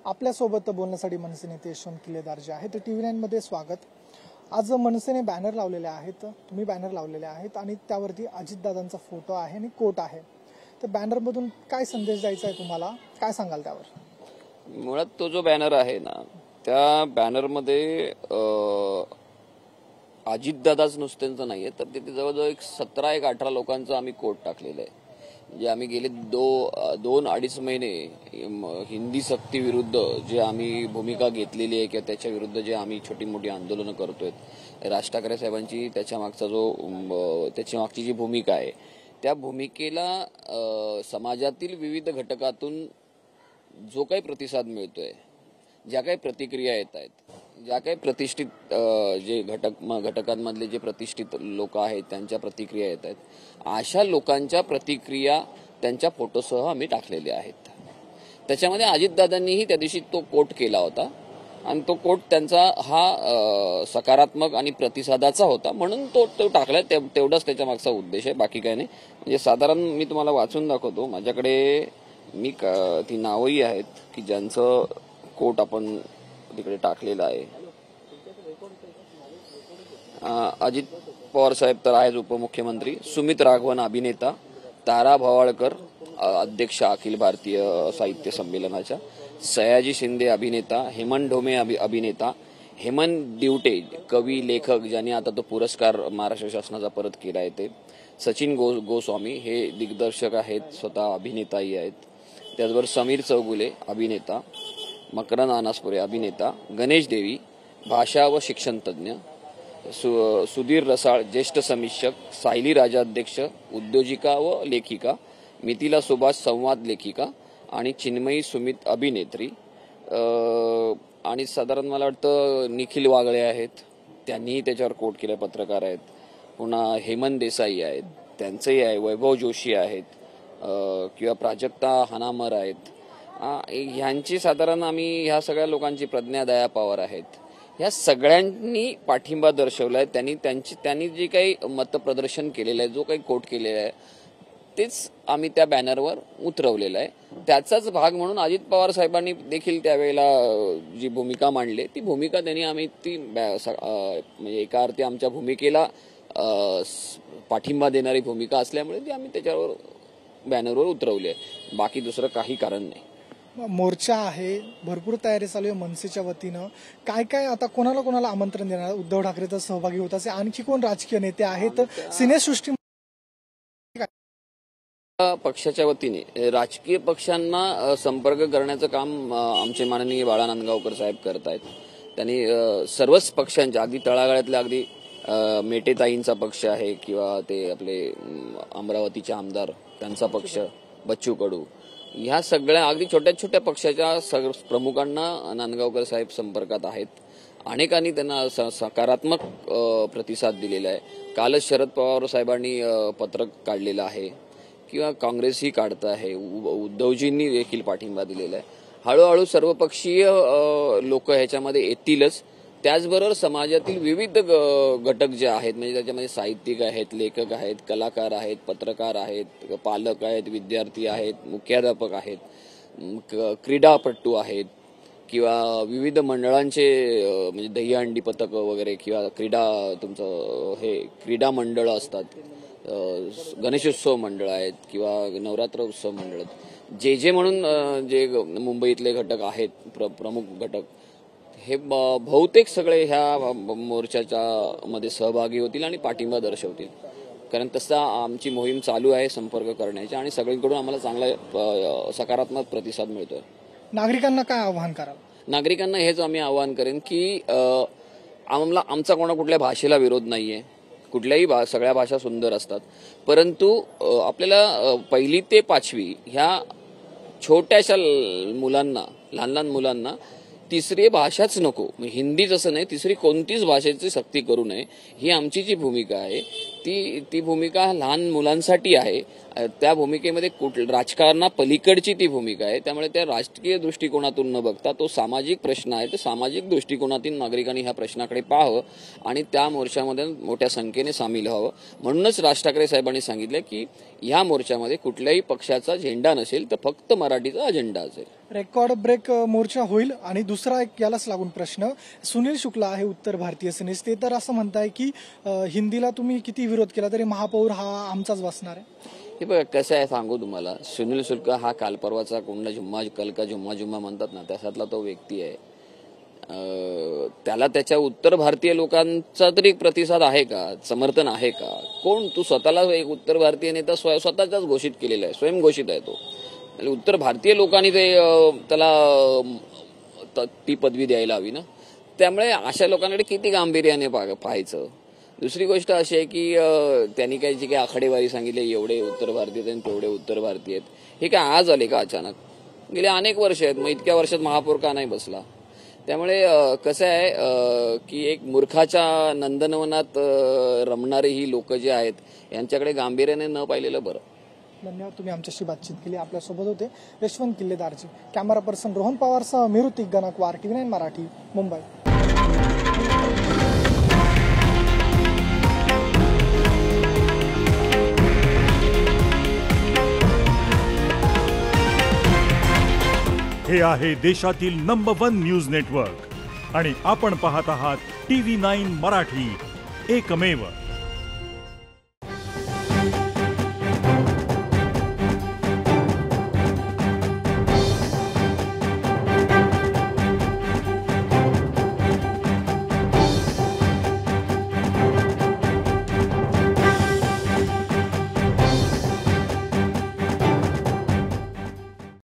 आपल्यासोबत बोलण्यासाठी मनसे नेते यशवंत किल्लेदार जे आहेत ते TV9 मध्ये स्वागत। आज मनसेने बॅनर लावलेले आहेत, तुम्ही बॅनर लावलेले आहेत आणि त्यावरती अजितदादांचा फोटो आहे आणि कोट आहे। तर बॅनर मधून काय संदेश द्यायचा आहे तुम्हाला, काय सांगाल त्यावर? मुळात तो जो बॅनर आहे ना, त्या बॅनर मध्ये अजितदादाच नुसत्यांचं नाहीये, तर तिथे जवळजवळ एक 17-18 लोकांचं आम्ही कोट टाकलेलं आहे। जे आम्ही गेले 2-2.5 महिने हिंदी सक्ती विरुद्ध जे आम्ही भूमिका घेतलेली आहे किंवा त्याच्या विरुद्ध जे आम्ही छोटी मोठी आंदोलनं करतोय, राज ठाकरे साहेबांची त्याच्या मागची जी भूमिका आहे, त्या भूमिकेला समाजातील विविध घटकातून जो काही प्रतिसाद मिळतोय, ज्या काही प्रतिक्रिया येत आहेत, ज्या काही प्रतिष्ठित जे घटकांमधले जे प्रतिष्ठित लोक आहेत त्यांच्या प्रतिक्रिया येत आहेत, अशा लोकांच्या प्रतिक्रिया त्यांच्या फोटोसह आम्ही टाकलेल्या आहेत। त्याच्यामध्ये अजितदादांनीही त्या दिवशी तो कोट केला होता आणि तो कोट त्यांचा हा सकारात्मक आणि प्रतिसादाचा होता, म्हणून तो टाकला। तेवढाच त्याच्या मागचा उद्देश आहे, बाकी काय नाही। म्हणजे साधारण मी तुम्हाला वाचून दाखवतो, माझ्याकडे ती नावही आहेत की ज्यांचं कोट आपण तिकडे टाकलेला आहे। अजित पवार साहेब तर आहेत उपमुख्यमंत्री, सुमित राघवन अभिनेता, तारा भवाळकर अध्यक्ष अखिल भारतीय साहित्य संमेलनाच्या, सयाजी शिंदे अभिनेता, हेमंत ढोमे अभिनेता, हेमंत दिवटे कवी लेखक ज्यांनी आता तो पुरस्कार महाराष्ट्र शासनाचा परत केला आहे, ते सचिन गोस्वामी हे दिग्दर्शक आहेत, स्वतः अभिनेताही आहेत। त्याचबरोबर समीर चौगुले अभिनेता, मकरंद अनासपुरे अभिनेता, गणेश देवी भाषा व शिक्षण तज्ज्ञ, सुधीर रसाळ ज्येष्ठ समीक्षक, सायली राजाध्यक्ष उद्योजिका व लेखिका, मिथिला सुभाष संवाद लेखिका आणि चिन्मयी सुमित अभिनेत्री, आणि साधारण मला वाटतं निखिल वागळे आहेत, त्यांनीही त्याच्यावर कोट केले, पत्रकार आहेत। पुन्हा हेमंत देसाई आहेत, त्यांचंही आहे, वैभव जोशी आहेत, किंवा प्राजक्ता हनामर आहेत। ह्यांची साधारण आम्ही ह्या सगळ्या लोकांची, प्रज्ञा दया पवार आहेत, ह्या सगळ्यांनी पाठिंबा दर्शवलाय। त्यांनी जे काही मतप्रदर्शन केलेलं आहे, जो काही कोट केलेला आहे, तेच आम्ही त्या बॅनरवर उतरवलेलं आहे। त्याचाच भाग म्हणून अजित पवार साहेबांनी देखील त्यावेळेला जी भूमिका मांडली, ती भूमिका त्यांनी म्हणजे एका अर्थी आमच्या भूमिकेला पाठिंबा देणारी भूमिका असल्यामुळे ती आम्ही त्याच्यावर बॅनरवर उतरवली आहे, बाकी दुसरं काही कारण नाही। मोर्चा आहे, भरपूर तयारी चालू आहे मनसेच्या वतीनं, काय आता कोणाला आमंत्रण देणार? उद्धव ठाकरे तर सहभागी होत असे, आणखी कोण राजकीय नेते आहेत सिनेसृष्टी? पक्षाच्या वतीने राजकीय पक्षांना संपर्क करण्याचं काम आमचे माननीय बाळा नांदगावकर साहेब करत आहेत। त्यांनी सर्वच पक्षांच्या, अगदी तळागाळातल्या, अगदी मेटेताईंचा पक्ष आहे किंवा ते आपले अमरावतीचे आमदार त्यांचा पक्ष, बच्चू कडू, ह्या सगळ्या अगदी छोट्या पक्षाच्या प्रमुखांना नांदगावकर साहेब संपर्कात आहेत। अनेकांनी त्यांना सकारात्मक प्रतिसाद दिलेला आहे। कालच शरद पवार साहेबांनी पत्रक काढलेलं आहे किंवा काँग्रेसही काढत आहे, उद्धवजींनी देखील पाठिंबा दिलेला आहे। हळूहळू सर्वपक्षीय लोक ह्याच्यामध्ये येतीलच। त्याचबरोबर समाजातील विविध घटक जे आहेत, म्हणजे त्याच्यामध्ये साहित्यिक आहेत, लेखक आहेत, कलाकार आहेत, पत्रकार आहेत, पालक आहेत, विद्यार्थी आहेत, मुख्याध्यापक आहेत, क्रीडापटू आहेत, किंवा विविध मंडळांचे म्हणजे दहीहंडी पथक वगैरे, किंवा क्रीडा मंडळ असतात, गणेशोत्सव मंडळ आहेत किंवा नवरात्र उत्सव मंडळ आहेत, जे म्हणून जे मुंबईतले घटक आहेत, प्रमुख घटक, हे बहुतेक सगळे ह्या मोर्चाच्या मध्ये सहभागी होतील आणि पाठिंबा दर्शवतील। कारण तसा आमची मोहीम चालू आहे संपर्क करण्याची, आणि सगळीकडून आम्हाला चांगला सकारात्मक प्रतिसाद मिळतोय। नागरिकांना काय आवाहन कराल? नागरिकांना हेच आम्ही आवाहन करेन की आमचा कुठल्या भाषेला विरोध नाहीये, कुठल्याही सगळ्या भाषा सुंदर असतात, परंतु आपल्याला 1ली ते 5वी ह्या छोट्याशा मुलांना, लहान मुलांना तिसरी भाषाच नको, हिंदीच असं नाही, तिसरी कोणतीच भाषेची सक्ती करू नये, ही आमची जी भूमिका आहे ती भूमिका लहान मुलांसाठी आहे. त्या भूमिकेमध्ये राजकारणापलीकडची ती भूमिका आहे. त्यामुळे त्या राजकीय दृष्टिकोनातून न बघता तो सामाजिक प्रश्न आहे. तर सामाजिक दृष्टिकोनातून नागरिकांनी ह्या प्रश्नाकडे पाहावं आणि त्या मोर्चामध्ये मोठ्या संख्येने सामील व्हावं. म्हणूनच राज ठाकरे साहेबांनी सांगितलं की ह्या मोर्चामध्ये कुठल्याही पक्षाचा झेंडा नसेल, तर फक्त मराठीचा अजेंडा असेल. रेकॉर्ड ब्रेक मोर्चा होईल. आणि दुसरा एक यालाच लागून प्रश्न, सुनील शुक्ला आहे उत्तर भारतीय सेनेचे, ते तर असं म्हणताय की हिंदीला तुम्ही किती विरोध केला तरी महापौर हा आमचाच बसणार आहे. हे बघा कसं आहे सांगू तुम्हाला, सुनील शुक्ला हा काल परवाचा कोणला झुम्मा कलका झुम्मा म्हणतात ना, त्याच्यातला तो व्यक्ती आहे. त्याला त्याच्या उत्तर भारतीय लोकांचा तरी प्रतिसाद आहे का, समर्थन आहे का? कोण? तू स्वतःला एक उत्तर भारतीय नेता स्वतःचाच घोषित केलेला आहे, स्वयंघोषित आहे तो. उत्तर भारतीय लोकांनी ते त्याला ती पदवी द्यायला हवी ना. त्यामुळे अशा लोकांकडे किती गांभीर्याने पाहायचं. दुसरी गोष्ट अशी आहे की त्यांनी काही जी काही आखाडेवारी सांगितली, एवढे उत्तर भारतीय आहेत तेवढे उत्तर भारतीय आहेत, हे काय आज आले का अचानक? गेले अनेक वर्ष आहेत. मग इतक्या वर्षात महापौर का नाही बसला? त्यामुळे कसं आहे की एक मूर्खाच्या नंदनवनात रमणारे ही लोक जे आहेत यांच्याकडे गांभीर्याने न पाहिलेलं बरं. धन्यवाद, तुम्ही आमच्याशी बातचीत केली. आपल्यासोबत होते यशवंत किल्लेदारजी. कॅमेरा पर्सन रोहन पवारसह मिरुती गणकवार, TV9 मराठी, मुंबई. हे आहे देशातील नंबर 1 न्यूज नेटवर्क आणि आपण पाहत आहात TV9 मराठी, एकमेव.